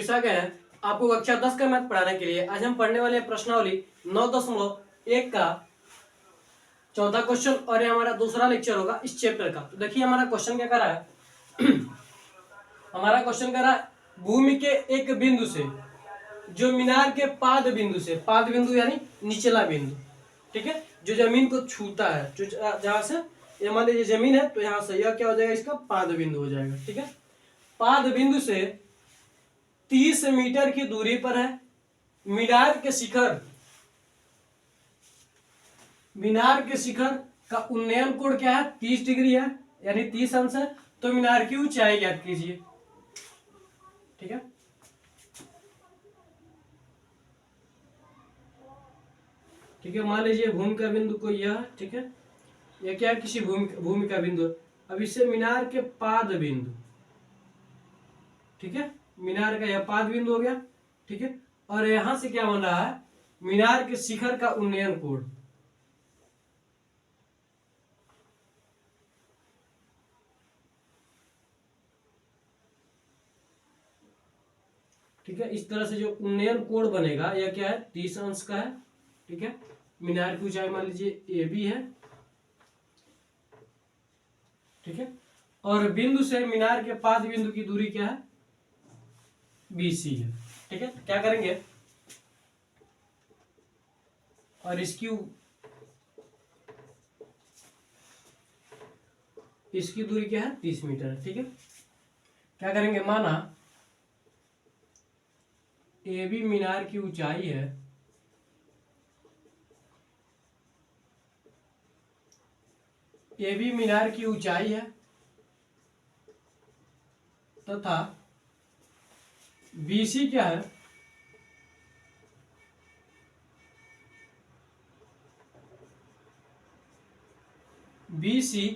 वापिस आ गए हैं आपको कक्षा 10 का मैथ पढ़ाने के लिए। आज हम पढ़ने वाले हैं प्रश्नावली 9.1 का चौथा क्वेश्चन और ये हमारा दूसरा लेक्चर होगा इस चैप्टर का। तो देखिए हमारा क्वेश्चन क्या कर रहा है हमारा क्वेश्चन कर रहा है भूमि के एक बिंदु से जो मीनार के पाद बिंदु से, पाद बिंदु यानी निचला बिंदु, ठीक है, जो जमीन को छूता है, जो जहां से ये मान लीजिए जमीन है तो यहाँ से यह क्या हो जाएगा, इसका पाद बिंदु हो जाएगा। ठीक है, पाद बिंदु से 30 मीटर की दूरी पर है मीनार के शिखर, मीनार के शिखर का उन्नयन कोण क्या है, 30 डिग्री है यानी 30 अंश है। तो मीनार की ऊंचाई ज्ञात कीजिए। ठीक है, ठीक है, मान लीजिए भूमि का बिंदु कोई यह, ठीक है, यह क्या है, किसी भूमि का बिंदु। अब इससे मीनार के पाद बिंदु, ठीक है, मीनार का यह पाद बिंदु हो गया। ठीक है, और यहां से क्या बन रहा है, मीनार के शिखर का उन्नयन कोण। ठीक है, इस तरह से जो उन्नयन कोण बनेगा यह क्या है, 30 अंश का है। ठीक है, मीनार की ऊंचाई मान लीजिए ए बी है। ठीक है, और बिंदु से मीनार के पाद बिंदु की दूरी क्या है, BC है। ठीक है, क्या करेंगे, और इसकी दूरी क्या है, 30 मीटर है। ठीक है, क्या करेंगे, माना AB मीनार की ऊंचाई है, AB मीनार की ऊंचाई है तथा BC क्या है, BC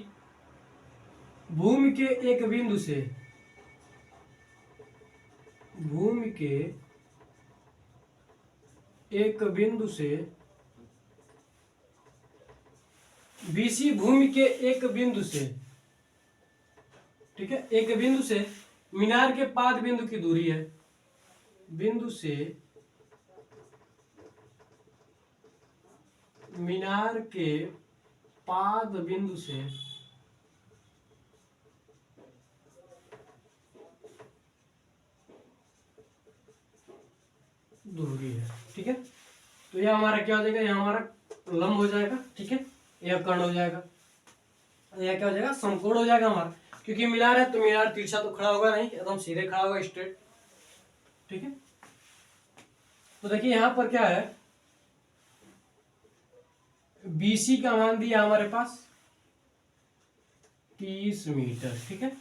भूमि के एक बिंदु से, भूमि के एक बिंदु से, BC भूमि के एक बिंदु से, ठीक है, एक बिंदु से मीनार के पाद बिंदु की दूरी है, बिंदु से मीनार के पाद बिंदु से दूरी है। ठीक है, तो यह हमारा क्या हो जाएगा, यह हमारा लंब हो जाएगा। ठीक है, यह कर्ण हो जाएगा, यह क्या हो जाएगा, समकोण हो जाएगा हमारा, क्योंकि मीनार है तो मीनार तिरछा तो खड़ा होगा नहीं, एकदम सीधे खड़ा होगा, स्ट्रेट। ठीक है, तो देखिए यहां पर क्या है, BC का मान दिया हमारे पास 30 मीटर। ठीक है,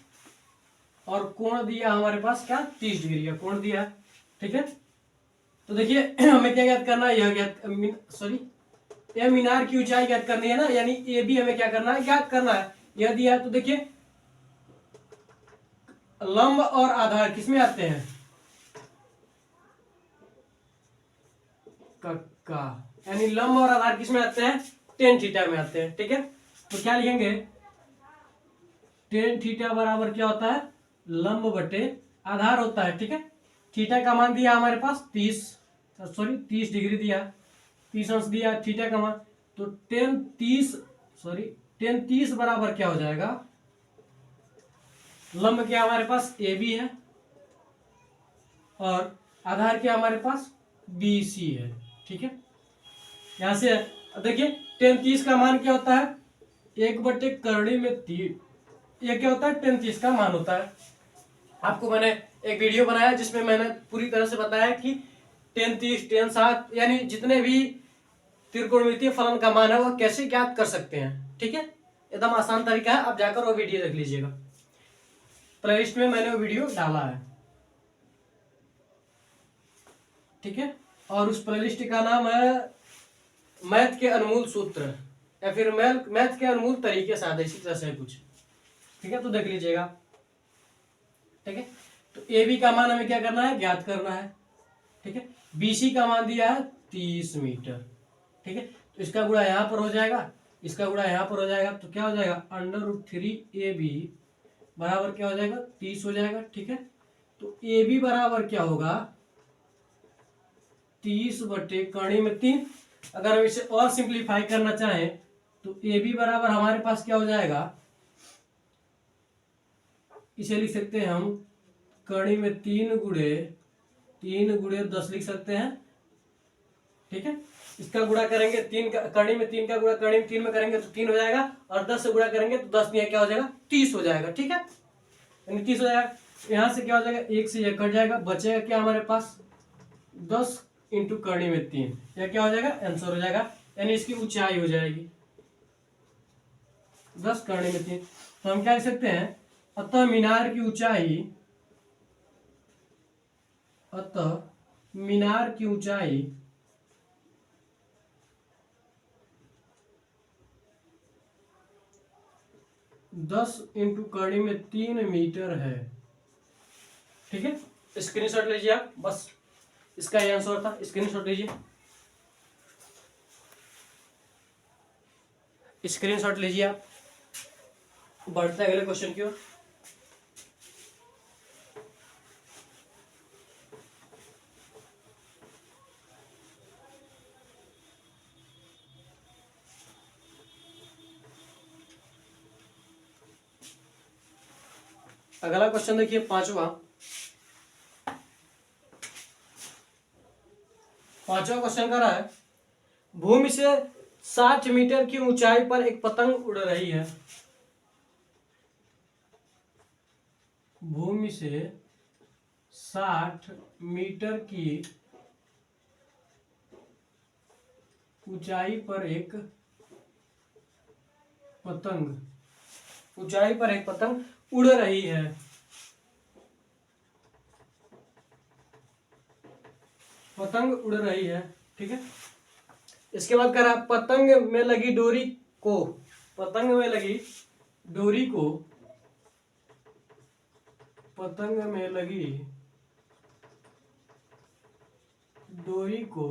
और कोण दिया हमारे पास क्या, 30 डिग्री का कोण दिया है। ठीक है, तो देखिए हमें क्या ज्ञात करना है, यह यह मीनार की ऊंचाई ज्ञात करनी है ना, यानी AB हमें क्या करना है, ज्ञात करना है। यह दिया है तो देखिए लंब और आधार किसमें आते हैं, कक्का, यानी लंब और आधार किसमें आते हैं, tan थीटा में आते हैं। ठीक है, तो क्या लिखेंगे, tan थीटा बराबर क्या होता है, लंब बटे आधार होता है। ठीक है, थीटा का मान दिया हमारे पास 30 डिग्री दिया, 30 अंश दिया थीटा का मान, तो tan 30 बराबर क्या हो जाएगा, लंब क्या हमारे पास AB है और आधार क्या हमारे पास BC है। ठीक है, यहां से देखिए tan 30 का मान क्या होता है, 1/करणी में 3, यह क्या होता है, tan 30 का मान होता है। आपको मैंने एक वीडियो बनाया जिसमें मैंने पूरी तरह से बताया कि tan 30, tan 60 यानी जितने भी त्रिकोणमितीय फलन का मान है वह कैसे ज्ञात कर सकते हैं। ठीक है, एकदम आसान तरीका है, आप जाकर वो वीडियो देख लीजिएगा, प्लेलिस्ट में मैंने वो वीडियो डाला है। ठीक है, और उस प्लेलिस्ट का नाम है मैथ के अनमोल सूत्र, या फिर मैथ के अनमोल तरीके साथ, इसी तरह से कुछ। ठीक है, तो देख लीजिएगा। ठीक है, तो AB का मान हमें क्या करना है, ज्ञात करना है। ठीक है, BC का मान दिया है 30 मीटर। ठीक है, तो इसका गुणा यहां पर हो जाएगा, इसका गुणा यहां पर हो जाएगा, तो क्या हो जाएगा, √3AB बराबर क्या हो जाएगा, 30 हो जाएगा। ठीक है, तो ए बी बराबर क्या होगा, 30/3। अगर हम इसे और सिंप्लीफाई करना चाहें तो ए बी बराबर हमारे पास क्या हो जाएगा, इसे लिख सकते हैं हम कड़ी में 3 गुणे 10 लिख सकते हैं। ठीक है, इसका गुणा करेंगे कड़ी में 3 का गुणा कड़ी में 3 में करेंगे तो 3 हो जाएगा, और 10 से गुणा करेंगे तो 10 क्या हो जाएगा, 30 हो जाएगा। ठीक है, यानी 30 हो जाएगा। यहां से क्या हो जाएगा, 1 से 1 कट जाएगा, बचेगा क्या हमारे पास, 10 इंटू कड़ी में 3, यह क्या हो जाएगा, आंसर हो जाएगा। यानी इसकी ऊंचाई हो जाएगी 10 कड़ी में 3। तो हम क्या लिख सकते हैं, अतः मीनार की ऊंचाई, अतः मीनार की ऊंचाई 10 इंटू कड़ी में 3 मीटर है। ठीक है, स्क्रीनशॉट लीजिए आप, बस इसका ये आंसर था, स्क्रीनशॉट लीजिए, स्क्रीनशॉट लीजिए आप। बढ़ते हैं अगले क्वेश्चन की ओर। अगला क्वेश्चन देखिए, पांचवा क्वेश्चन कर रहा है, भूमि से 60 मीटर की ऊंचाई पर एक पतंग उड़ रही है। भूमि से 60 मीटर की ऊंचाई पर एक पतंग उड़ रही है। पतंग उड़ रही है। ठीक है, इसके बाद कह रहा है, पतंग में लगी डोरी को पतंग में लगी डोरी को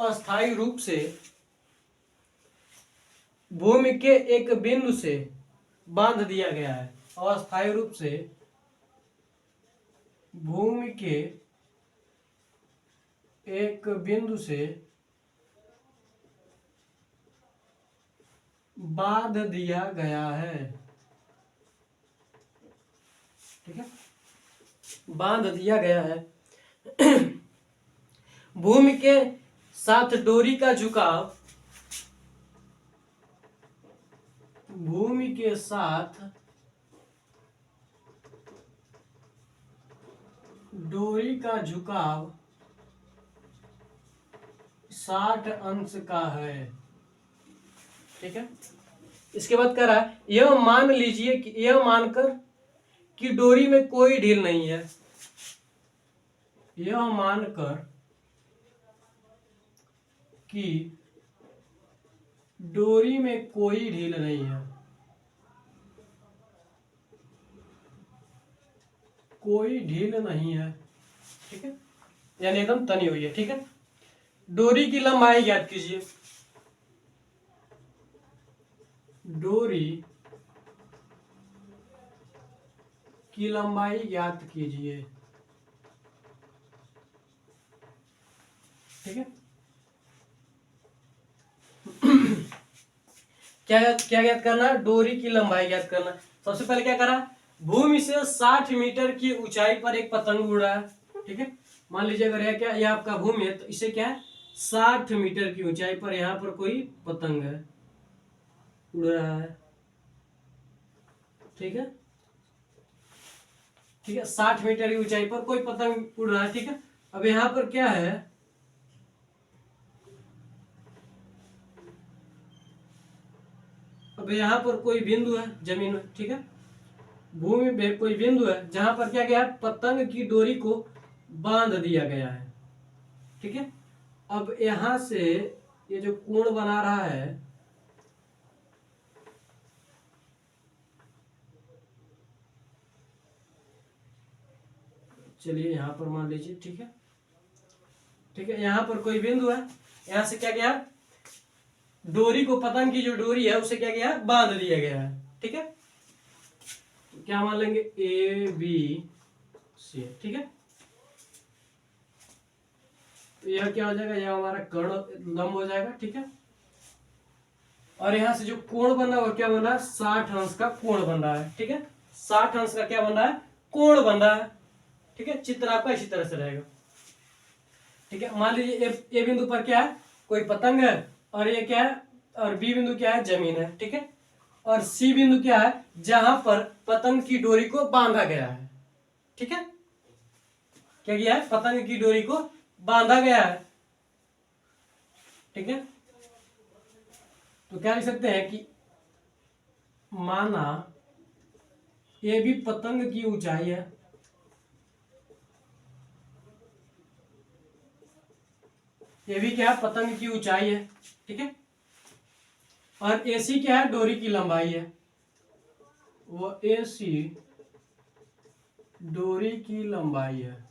अस्थायी रूप से भूमि के एक बिंदु से बांध दिया गया है। अस्थायी रूप से भूमि के एक बिंदु से बांध दिया गया है। ठीक है, बांध दिया गया है। भूमि के साथ डोरी का झुकाव, भूमि के साथ डोरी का झुकाव 60 अंश का है। ठीक है, इसके बाद कह रहा है, यह मानकर कि डोरी में कोई ढील नहीं है। यह मानकर कि डोरी में कोई ढील नहीं है। कोई ढील नहीं है। ठीक है, यानी एकदम तनी हुई है। ठीक है, डोरी की लंबाई ज्ञात कीजिए। डोरी की लंबाई ज्ञात कीजिए। ठीक है, क्या ज्ञात करना है, डोरी की लंबाई ज्ञात करना। सबसे पहले क्या करा, भूमि से 60 मीटर की ऊंचाई पर एक पतंग उड़ रहा है। ठीक है, मान लीजिए अगर यह आपका भूमि है, तो इसे क्या है, 60 मीटर की ऊंचाई पर यहाँ पर कोई पतंग है, उड़ रहा है। ठीक है, 60 मीटर की ऊंचाई पर कोई पतंग उड़ रहा है। ठीक है, अब यहाँ पर क्या है, अब यहाँ पर कोई बिंदु है जमीन में। ठीक है, भूमि में कोई बिंदु है जहां पर क्या गया, पतंग की डोरी को बांध दिया गया है। ठीक है, अब यहां से ये जो कोण बना रहा है, चलिए यहां पर मान लीजिए। ठीक है, यहां पर कोई बिंदु है, यहां से क्या गया, डोरी को, पतंग की जो डोरी है उसे क्या किया है, बांध दिया गया है। ठीक है, तो क्या मान लेंगे, ए बी सी। ठीक है, तो यह क्या हो जाएगा, यह हमारा कर्ण लंब हो जाएगा। ठीक है, और यहां से जो कोण बन रहा है वो क्या बन रहा है, 60 अंश का कोण बन रहा है। ठीक है, 60 अंश का क्या बन रहा है, कोण बन रहा है। ठीक है, चित्र आपका इसी तरह से रहेगा। ठीक है, मान लीजिए ए बिंदु पर क्या है, कोई पतंग है, और ये क्या है, और बी बिंदु क्या है, जमीन है। ठीक है, और सी बिंदु क्या है, जहां पर पतंग की डोरी को बांधा गया है। ठीक है, क्या किया है, पतंग की डोरी को बांधा गया है। ठीक है, तो क्या लिख सकते हैं कि माना ये भी पतंग की ऊंचाई है, ये भी क्या है, पतंग की ऊंचाई है। ठीक है, और एसी क्या है, डोरी की लंबाई है, वो एसी डोरी की लंबाई है।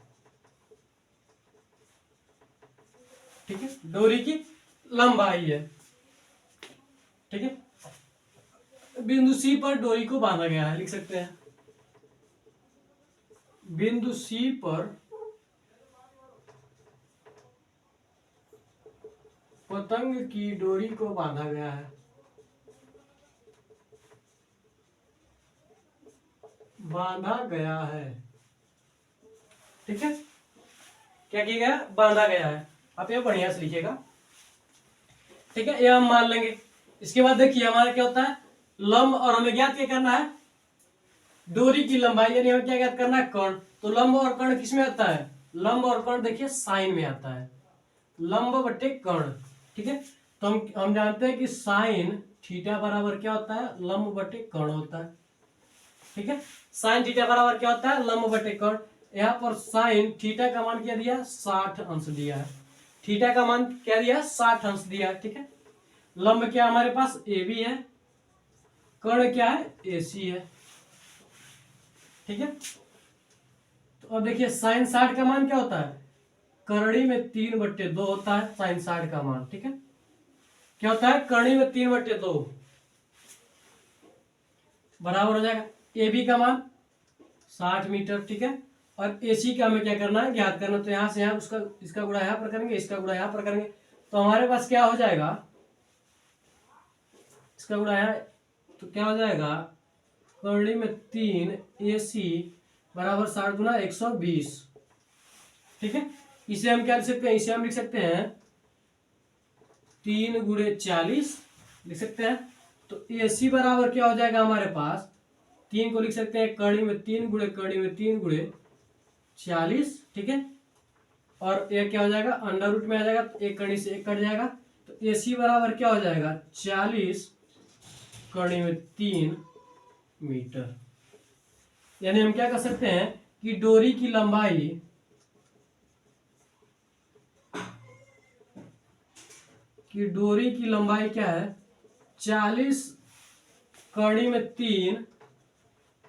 ठीक है, डोरी की लंबाई है। ठीक है, बिंदु सी पर डोरी को बांधा गया है, लिख सकते हैं बिंदु सी पर पतंग की डोरी को बांधा गया है, बांधा गया है। ठीक है, क्या किया गया, बांधा गया है। आप ये बढ़िया से लिखिएगा। ठीक है, ये हम मान लेंगे। इसके बाद देखिए हमारा क्या होता है, लंब, और हमें ज्ञात क्या करना है, डोरी की लंबाई, यानी हमें क्या ज्ञात करना है, कर्ण। तो लंब और कर्ण किस में आता है, लंब और कर्ण देखिए साइन में आता है, लंब बटे कर्ण। ठीक है, तो हम जानते हैं कि साइन थीटा बराबर क्या होता है, लंब बटे कर्ण होता है। ठीक है, साइन थीटा बराबर क्या होता है, लंब बटे कर्ण। यहाँ पर साइन थीटा का मान क्या दिया, 60 अंश दिया है। थीटा का मान क्या दिया, 60 अंश दिया है। ठीक है, लंब क्या हमारे पास ए बी है, कर्ण क्या है, ए सी है। ठीक है, तो अब देखिए साइन 60 का मान क्या होता है, करणी में 3/2 होता है साइन 60 का मान। ठीक है, क्या होता है, करणी में 3/2 बराबर हो जाएगा ए बी का मान 60 मीटर। ठीक है, और ए सी का हमें क्या करना है, ज्ञात करना। तो यहां से यहाँ उसका, इसका गुणा यहाँ पर करेंगे, इसका गुणा यहाँ पर करेंगे, तो हमारे पास क्या हो जाएगा, इसका गुणा यहाँ, तो क्या हो जाएगा, करणी में 3 ए सी बराबर 60 गुना 120। ठीक है, इसे हम क्या लिख सकते हैं, इसे हम लिख सकते हैं 3 × 40 लिख सकते हैं। तो ए सी बराबर क्या हो जाएगा हमारे पास, 3 को लिख सकते हैं कड़ी में 3 गुणे कड़ी में 3 गुणे 40। ठीक है, और ये क्या हो जाएगा, अंडर रूट में आ जाएगा, तो एक कड़ी से एक कट जाएगा। तो ए सी बराबर क्या हो जाएगा, 40 कड़ी में 3 मीटर। यानी हम क्या कर सकते हैं कि डोरी की लंबाई, क्या है, 40 कड़ी में 3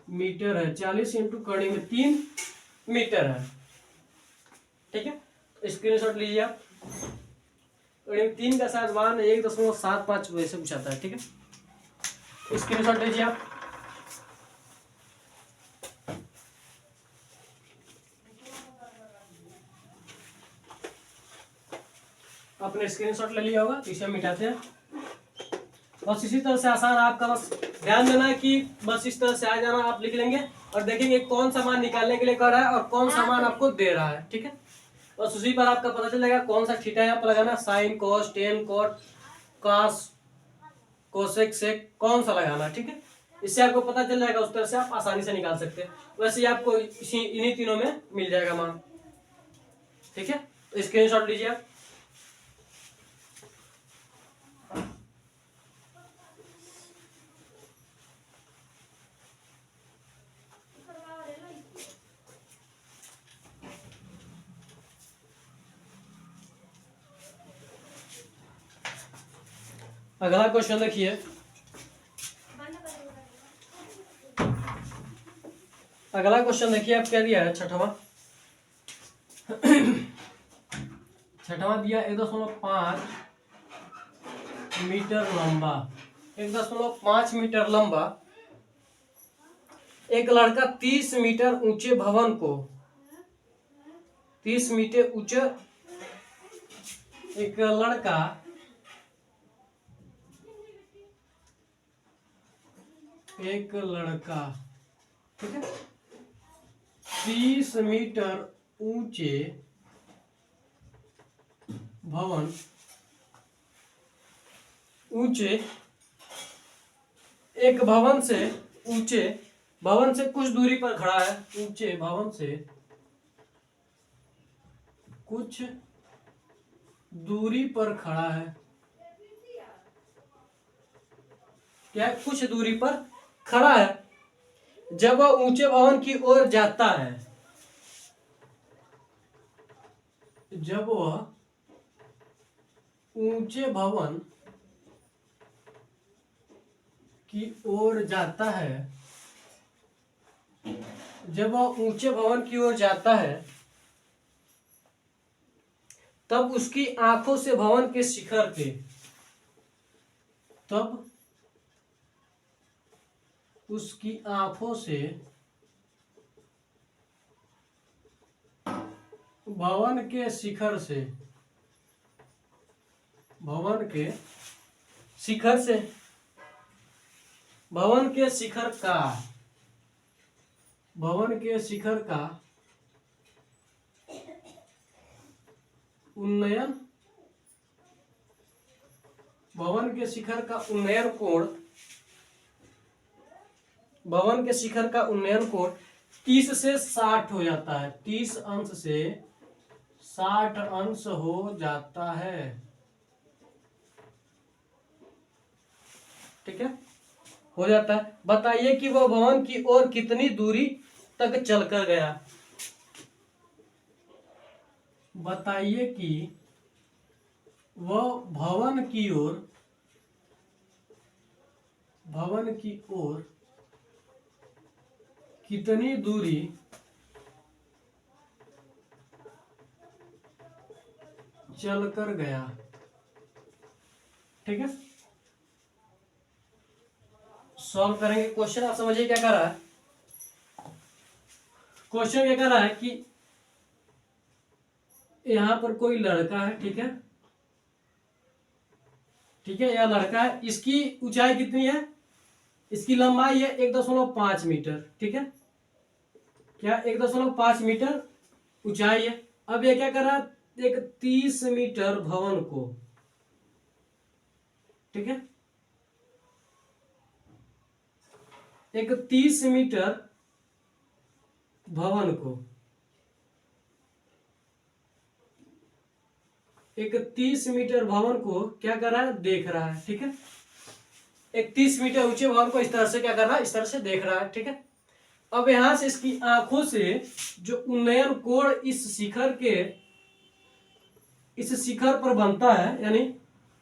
मीटर है, 40 इंटू कड़ी में 3 मीटर है। ठीक है, तो स्क्रीनशॉट लीजिए आप। कड़ी में 3 का शायद मान 1.75 वैसे कुछ आता है। ठीक है, स्क्रीनशॉट लीजिए आप। आपने स्क्रीनशॉट ले लिया होगा, तो इसे हम मिटाते हैं। बस इसी तरह से आसान, आपका बस ध्यान देना है कि बस इस तरह से आ जाना, आप लिख लेंगे और देखेंगे कौन सा मान निकालने के लिए कर रहा है और कौन सा मान आपको दे रहा है। ठीक है, बस उसी पर आपका पता चलेगा कौन सा थीटा यहाँ पर लगाना, sine cos tan cot cos cosec sec कौन सा लगाना। ठीक है, इससे आपको पता चल जाएगा, उस तरह से आप आसानी से निकाल सकते हैं। वैसे ही आपको इन्हीं तीनों में मिल जाएगा मान। ठीक है, तो स्क्रीनशॉट लीजिए आप। अगला क्वेश्चन देखिए, अगला क्वेश्चन देखिए आप, क्या दिया है, छठवां दिया 1.5 मीटर लंबा, 1.5 मीटर लंबा एक लड़का 30 मीटर ऊंचे भवन को, 30 मीटर ऊंचे एक लड़का ठीक है 30 मीटर ऊंचे भवन, ऊंचे एक भवन से, ऊंचे भवन से कुछ दूरी पर खड़ा है, ऊंचे भवन से कुछ दूरी पर खड़ा है, क्या है? कुछ दूरी पर खड़ा है। जब वह ऊंचे भवन की ओर जाता है, जब वह ऊंचे भवन की ओर जाता है, जब वह ऊंचे भवन की ओर जाता है तब उसकी आंखों से भवन के शिखर के, तब उसकी आंखों से भवन के शिखर से, भवन के शिखर से, भवन के शिखर का, भवन के शिखर का उन्नयन, भवन के शिखर का उन्नयन कोण, भवन के शिखर का उन्नयन कोण 30 से 60 हो जाता है, 30 अंश से 60 अंश हो जाता है। ठीक है, हो जाता है। बताइए कि वह भवन की ओर कितनी दूरी तक चलकर गया। बताइए कि वह भवन की ओर, भवन की ओर कितनी दूरी चलकर गया। ठीक है, सॉल्व करेंगे क्वेश्चन। आप समझिए क्या कर रहा है। क्वेश्चन क्या कर रहा है कि यहां पर कोई लड़का है, ठीक है, ठीक है, यह लड़का है, इसकी ऊंचाई कितनी है, इसकी लंबाई है 1.5 मीटर, ठीक है, क्या 1.5 मीटर ऊंचाई है। अब ये क्या कर रहा है, एक 30 मीटर भवन को, ठीक है, एक 30 मीटर भवन को, एक 30 मीटर भवन को क्या कर रहा है, देख रहा है। ठीक है, एक 30 मीटर ऊंचे भवन को इस तरह से क्या कर रहा है, इस तरह से देख रहा है। ठीक है, अब यहां से इसकी आंखों से जो उन्नयन कोण इस शिखर के, इस शिखर पर बनता है, यानी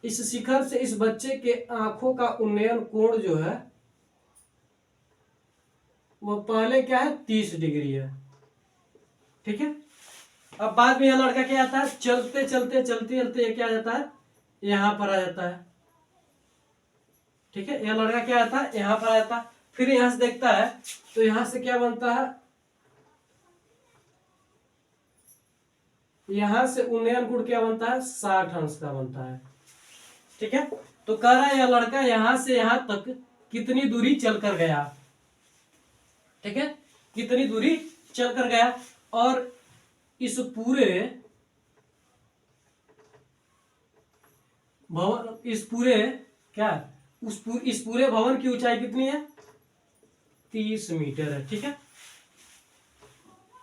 इस शिखर से इस बच्चे के आंखों का उन्नयन कोण जो है वो पहले क्या है, 30 डिग्री है। ठीक है, अब बाद में यह लड़का क्या आता है, चलते चलते चलते चलते ये क्या आ जाता है, यहां पर आ जाता है। ठीक है, यह लड़का क्या आता है, यहां पर आ जाता है। फिर यहां से देखता है तो यहां से क्या बनता है, यहां से उन्नयन कोण क्या बनता है, 60 अंश का बनता है। ठीक है, तो कह रहा है यह लड़का यहां से यहां तक कितनी दूरी चलकर गया। ठीक है, कितनी दूरी चलकर गया, और इस पूरे भवन, इस पूरे क्या, इस पूरे भवन की ऊंचाई कितनी है, 30 मीटर है। ठीक है,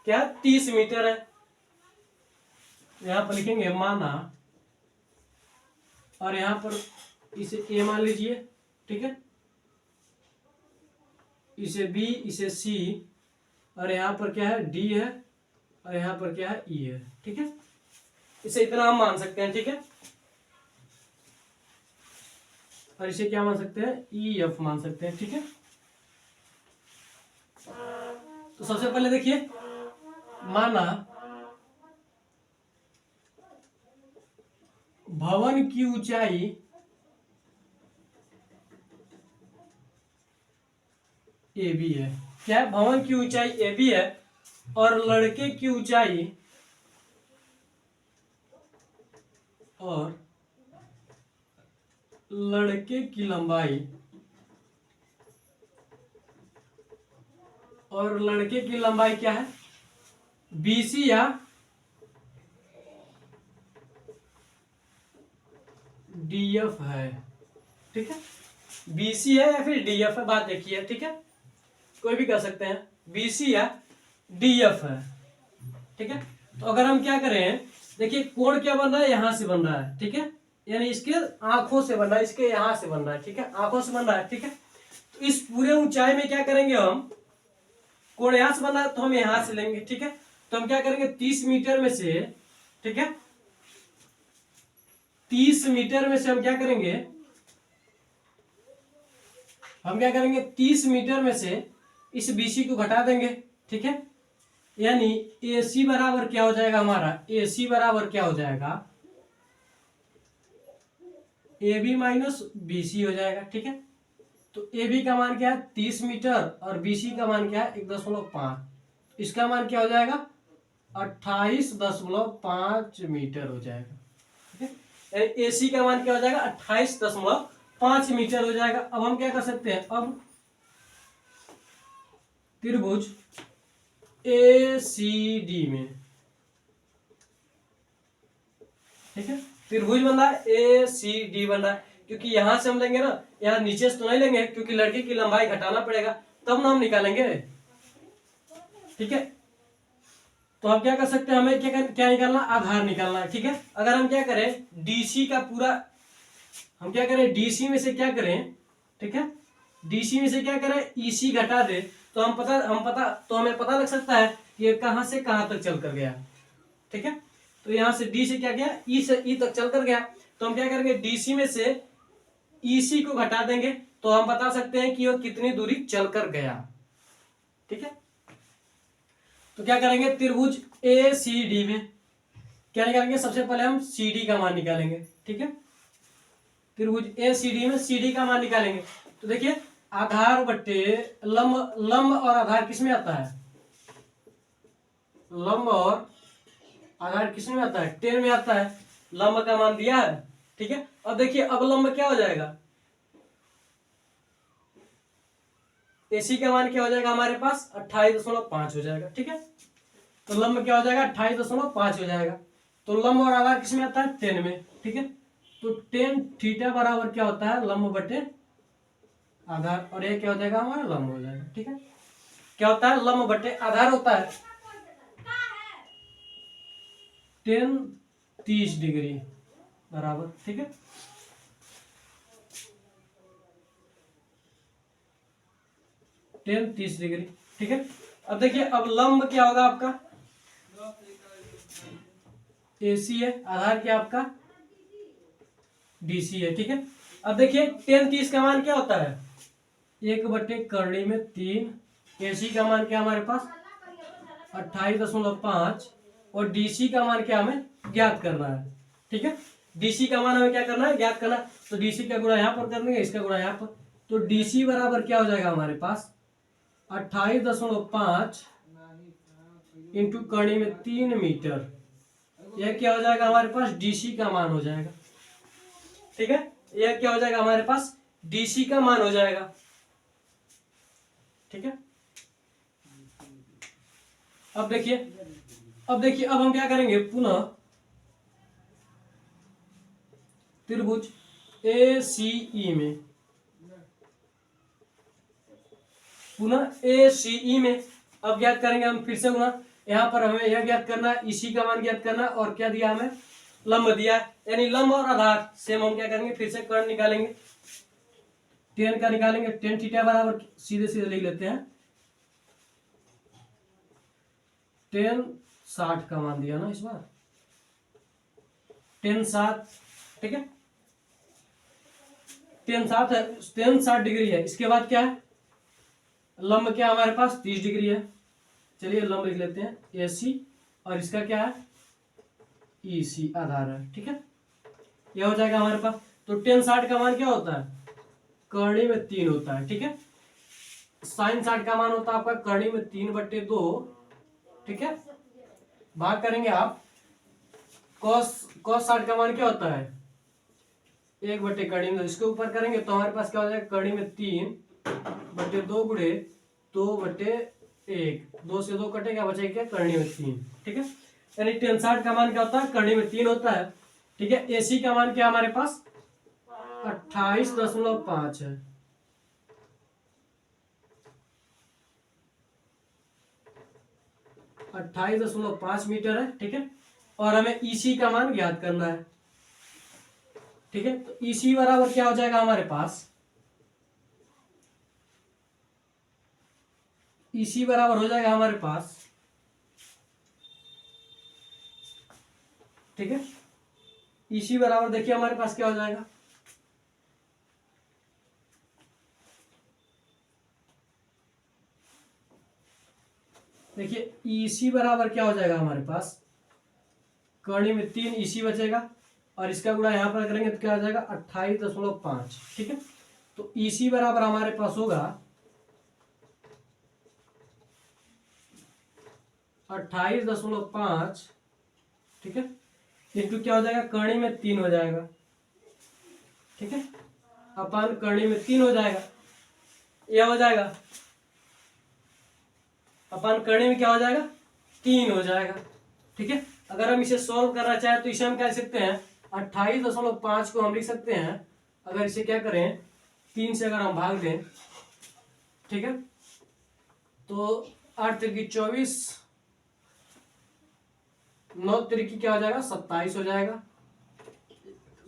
क्या 30 मीटर है। यहां पर लिखेंगे माना, और यहां पर इसे ए मान लीजिए। ठीक है, इसे बी, इसे सी, और यहां पर क्या है, डी है, और यहां पर क्या है, ई है। ठीक है, इसे इतना हम मान सकते हैं। ठीक है, और इसे क्या मान सकते हैं, ई एफ मान सकते हैं। ठीक है, तो सबसे पहले देखिए, माना भवन की ऊंचाई ए बी है। क्या है? भवन की ऊंचाई ए बी है और लड़के की ऊंचाई और लड़के की लंबाई क्या है? बीसी या डीएफ है। ठीक है, बीसी है या फिर डीएफ है, बात देखिए। ठीक है, कोई भी कर सकते हैं, बीसी या डीएफ है। ठीक है, तो अगर हम क्या करें, देखिए कोण क्या बन रहा है, यहां से बन रहा है। ठीक है, यानी इसके आंखों से बन रहा है, इसके यहां से बन रहा है। ठीक है, आंखों से बन रहा है। ठीक है, तो इस पूरे ऊंचाई में क्या करेंगे हम, कोण यहां से बन रहा है तो हम यहां से लेंगे। ठीक है, तो हम क्या करेंगे, 30 मीटर में से, ठीक है, 30 मीटर में से हम क्या करेंगे, 30 मीटर में से इस बीसी को घटा देंगे। ठीक है, यानी AC बराबर क्या हो जाएगा हमारा, AC बराबर क्या हो जाएगा, AB माइनस BC हो जाएगा। ठीक है, तो AB का मान क्या है 30 मीटर और BC का मान क्या है 1.5, इसका मान क्या हो जाएगा 28.5 मीटर हो जाएगा। ठीक है, AC का मान क्या हो जाएगा 28.5 मीटर हो जाएगा। अब हम क्या कर सकते हैं, अब त्रिभुज ACD में, ठीक है, त्रिभुज बन रहा है ACD बन रहा है, क्योंकि यहां से हम लेंगे ना, यहाँ नीचे से तो नहीं लेंगे क्योंकि लड़के की लंबाई घटाना पड़ेगा तब ना हम निकालेंगे। ठीक है, तो हम क्या कर सकते हैं, हमें क्या निकालना, आधार निकालना है। ठीक है, अगर हम क्या करें, डीसी का पूरा, हम क्या करें डीसी में से क्या करें, ठीक है, डीसी में से क्या करें ईसी घटा दे, तो हमें पता लग सकता है ये कहां से कहां तक चल कर गया। ठीक है, तो यहां से डी से क्या गया, ई से ई तक चल कर गया, तो हम क्या करेंगे डीसी में से ईसी को घटा देंगे तो हम बता सकते हैं कि वो कितनी दूरी चल कर गया। ठीक है, तो क्या करेंगे, त्रिभुज ACD में क्या निकालेंगे, सबसे पहले हम CD का मान निकालेंगे। ठीक है, त्रिभुज ACD में CD का मान निकालेंगे, तो देखिए आधार बट्टे लंब और आधार किसमें आता है, लंब और आधार किसमें आता है, 10 में आता है। लंब का मान दिया है। ठीक है, अब देखिए अब लंब क्या हो जाएगा, AC का मान क्या हो जाएगा हमारे पास 28.5 हो जाएगा। ठीक है, तो लंब क्या हो जाएगा 28.5 हो जाएगा। तो लंब और आधार किसमें आता है 10 में। ठीक है, तो 10 थीटा बराबर क्या होता है, लंब बटे आधार, और ये क्या हो जाएगा हमारा लंब हो जाएगा। ठीक है, क्या होता है, लंब बटे आधार होता है 10 30 डिग्री बराबर। ठीक है, टेन 30 डिग्री। ठीक है, अब देखिए अब लंब क्या होगा आपका, AC है, आधार क्या आपका DC है। ठीक है, अब देखिए 10 30 का मान क्या होता है, 1/3 में 3, AC का मान क्या हमारे पास 28.5 और DC का मान क्या हमें ज्ञात करना है। ठीक है, DC का मान हमें क्या करना है, ज्ञात करना, तो DC का गुणा यहाँ पर कर देंगे, इसका गुणा यहाँ पर, तो DC बराबर क्या हो जाएगा हमारे पास 28.5 इंटू कड़ी में 3 मीटर, यह क्या हो जाएगा हमारे पास DC का मान हो जाएगा। ठीक है, यह क्या हो जाएगा हमारे पास DC का मान हो जाएगा। ठीक है, अब देखिए अब हम क्या करेंगे, पुनः त्रिभुज ACE में, पुनः ACE में अब ज्ञात करेंगे हम फिर से गुना, यहाँ पर हमें यह ज्ञात करना है, इसी का मान ज्ञात करना, और क्या दिया हमें लंब दिया है, यानी लंब और आधार सेम हम क्या करेंगे फिर से कर्ण निकालेंगे, 10 का निकालेंगे, 10 थीटा बराबर सीधे सीधे लिख लेते हैं 10 60 का मान दिया ना इस बार 10 7। ठीक है, 10 7 है, 10 60 डिग्री है, इसके बाद क्या है लंब क्या हमारे पास 30 डिग्री है। चलिए लंब लिख लेते हैं AC और इसका क्या है EC आधार है। ठीक है, यह हो जाएगा हमारे पास, तो 10 60 का मान क्या होता है, कर्णी में 3 होता है। ठीक है, साइन 60 का मान होता है आपका करनी में 3/2, ठीक है, भाग करेंगे आप कॉस 60 का मान क्या होता है 1/करनी में, इसके ऊपर करेंगे तो हमारे पास क्या हो जाएगा करनी में 3/2 गुणे 2/1, 2 से 2 कटेगा, बचेगा क्या करनी में 3, ठीक है। यानी tan 60 का मान क्या होता है करनी में 3 होता है, ठीक है। AC का मान क्या हमारे पास 28.5 है, 28.5 मीटर है, ठीक है। और हमें EC का मान ज्ञात करना है, ठीक है। तो EC बराबर क्या हो जाएगा हमारे पास, EC बराबर हो जाएगा हमारे पास, ठीक है। EC बराबर देखिए हमारे पास क्या हो जाएगा, देखिए EC बराबर क्या हो जाएगा हमारे पास, करनी में 3 EC बचेगा और इसका गुणा यहां पर करेंगे तो क्या हो जाएगा 28.5, ठीक है। तो EC बराबर हमारे पास होगा 28.5, ठीक है, इंटू क्या हो जाएगा करनी में 3 हो जाएगा, ठीक है, अपन करनी में 3 हो जाएगा, यह हो जाएगा अपन करनी में क्या हो जाएगा 3 हो जाएगा, ठीक है। अगर हम इसे सॉल्व करना चाहें तो इसे हम क्या लिख सकते हैं 28.5 को हम लिख सकते हैं, अगर इसे क्या करें 3 से अगर हम भाग दें, ठीक है, तो 8 तिरकी 24, 9 तिरकी क्या हो जाएगा 27 हो जाएगा,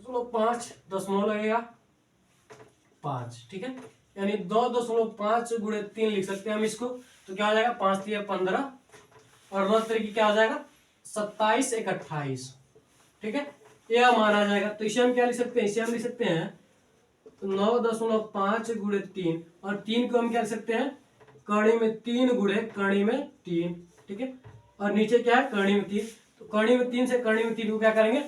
5 दशमलव लगेगा 5, ठीक है। यानी 2.5 गुणे 3 लिख सकते हैं हम इसको, तो क्या हो जाएगा 5 3 15 और 9 तिरकी क्या हो जाएगा 27 1 28, ठीक है, यह मान आ जाएगा। तो इसे हम क्या लिख सकते हैं, इसे हम लिख सकते हैं 9.5 गुणे 3 और 3 को हम क्या लिख सकते हैं करनी में 3 गुणे करनी में 3, ठीक है, और नीचे क्या है करनी में 3, तो करनी में 3 से करनी में 3 को क्या करेंगे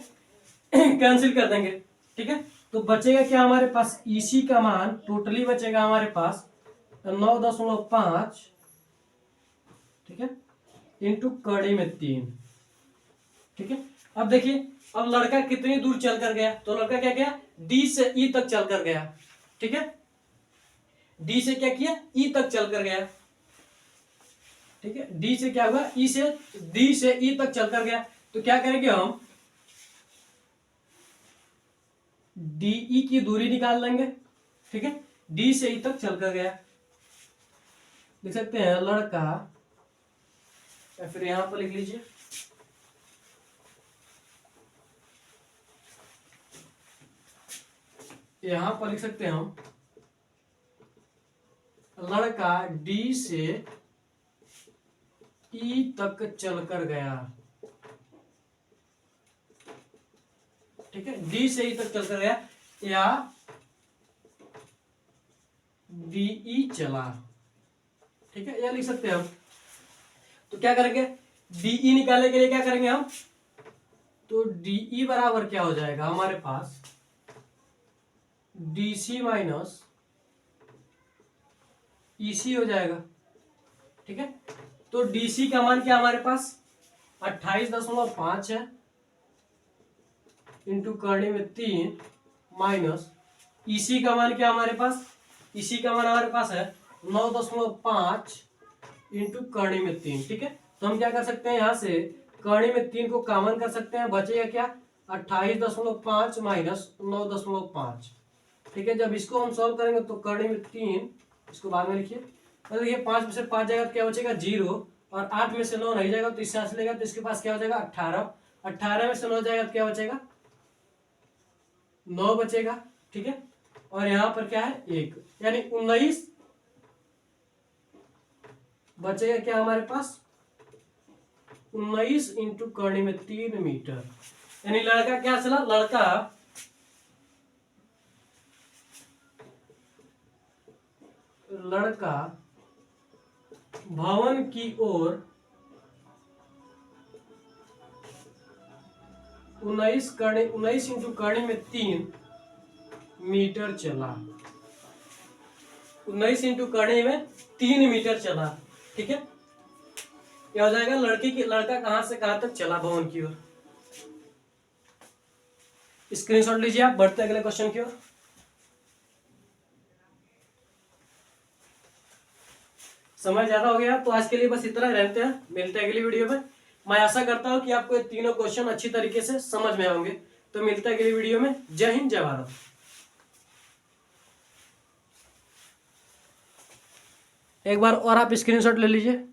कैंसिल कर देंगे, ठीक है। तो बचेगा क्या हमारे पास EC का मान टोटली बचेगा हमारे पास 9.5, ठीक है, इंटू कड़ी में 3, ठीक है। अब देखिए अब लड़का कितनी दूर चल कर गया, तो लड़का क्या किया D से E तक चल कर गया, ठीक है, D से क्या किया E तक चल कर गया, ठीक है, D से क्या हुआ D से E तक चल कर गया। तो क्या करेंगे हम DE की दूरी निकाल लेंगे, ठीक है, D से E तक चल कर गया, लिख सकते हैं लड़का, या फिर यहां पर लिख लीजिए यहां पर लिख सकते हैं हम लड़का D से E तक चल कर गया, ठीक है, D से E तक चल कर गया या DE चला, ठीक है, यह लिख सकते हैं हम। तो क्या करेंगे DE निकालने के लिए क्या करेंगे हम, तो DE बराबर क्या हो जाएगा हमारे पास DC माइनस EC हो जाएगा, ठीक है। तो DC का मान क्या हमारे पास 28.5 है इंटू करनी में 3 माइनस EC का मान क्या हमारे पास, EC का मान हमारे पास है 9.5 इंटू करनी में 3, ठीक है। तो हम क्या कर सकते हैं यहाँ से करनी में 3 को कॉमन कर सकते हैं, बचेगा क्या 28.5 माइनस 9.5, ठीक है। जब इसको हम सॉल्व करेंगे तो करनी में 3, इसको बाद में लिखिए, तो देखिए 5 में से 5 जाएगा तो क्या बचेगा 0 और 8 में से 9 नहीं जाएगा तो इससे आंसर लेगा, तो इसके पास क्या हो जाएगा 18, 18 में से 9 जाएगा तो क्या बचेगा 9 बचेगा, ठीक है। और यहाँ पर क्या है 1, यानी 19 बचेगा क्या हमारे पास 19 इंटू करनी में 3 मीटर, यानी लड़का क्या चला, लड़का भवन की ओर 19 इंटू करनी में 3 मीटर चला, 19 इंटू करने में 3 मीटर चला। ठीक है, यह हो जाएगा लड़का कहां से कहां तक चला भवन की ओर। स्क्रीनशॉट लीजिए आप, बढ़ते अगले क्वेश्चन की ओर। समय ज्यादा हो गया तो आज के लिए बस इतना ही रहते हैं, मिलते हैं अगली वीडियो में। मैं आशा करता हूं कि आपको ये तीनों क्वेश्चन अच्छी तरीके से समझ में होंगे। तो मिलते हैं अगली वीडियो में। जय हिंद, जय भारत। एक बार और आप स्क्रीनशॉट ले लीजिए।